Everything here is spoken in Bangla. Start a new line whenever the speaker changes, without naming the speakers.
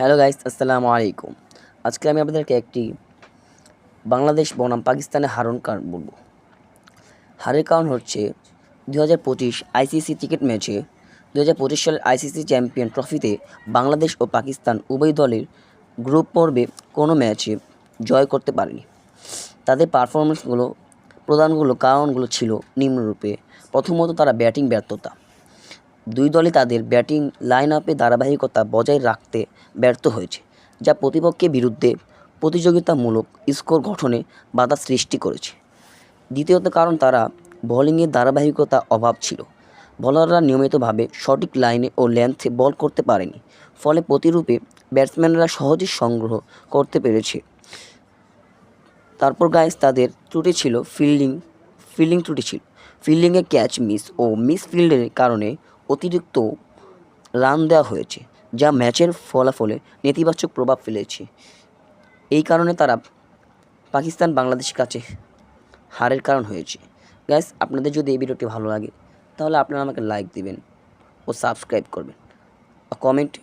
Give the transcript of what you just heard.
হ্যালো গাইস, আসসালামু আলাইকুম। আজকে আমি আপনাদেরকে একটি বাংলাদেশ বনাম পাকিস্তানের হারার কারণ বলবো। হারের কারণ হচ্ছে 2025 আইসিসি ক্রিকেট ম্যাচে 2025 সালের আইসিসি চ্যাম্পিয়ন ট্রফিতে বাংলাদেশ ও পাকিস্তান উভয় দলের গ্রুপ পর্বে কোনো ম্যাচে জয় করতে পারেনি। তাদের প্রধানগুলো কারণগুলো ছিল নিম্নরূপে। প্রথমত, তারা ব্যাটিং ব্যর্থতা। দুই দলই তাদের ব্যাটিং লাইন আপে ধারাবাহিকতা বজায় রাখতে ব্যর্থ হয়েছে, যা প্রতিপক্ষের বিরুদ্ধে প্রতিযোগিতামূলক স্কোর গঠনে বাধা সৃষ্টি করেছে। দ্বিতীয়ত কারণ, তারা বোলিংয়ের ধারাবাহিকতা অভাব ছিল। বোলাররা নিয়মিতভাবে সঠিক লাইনে ও লেন্থে বল করতে পারেনি, ফলে প্রতিরূপে ব্যাটসম্যানরা সহজেই সংগ্রহ করতে পেরেছে। তারপর তাদের ত্রুটি ছিল ফিল্ডিং ত্রুটি ছিল। ফিল্ডিংয়ে ক্যাচ মিস ও মিসফিল্ডের কারণে অতিরিক্ত রান দেওয়া হয়েছে, যা ম্যাচের ফলাফলে নেতিবাচক প্রভাব ফেলেছে। এই কারণে তারা পাকিস্তান বাংলাদেশের কাছে হারের কারণ হয়েছে। গাইস, আপনাদের যদি এই ভিডিওটি ভালো লাগে তাহলে আপনারা আমাকে লাইক দিবেন ও সাবস্ক্রাইব করবেন, কমেন্ট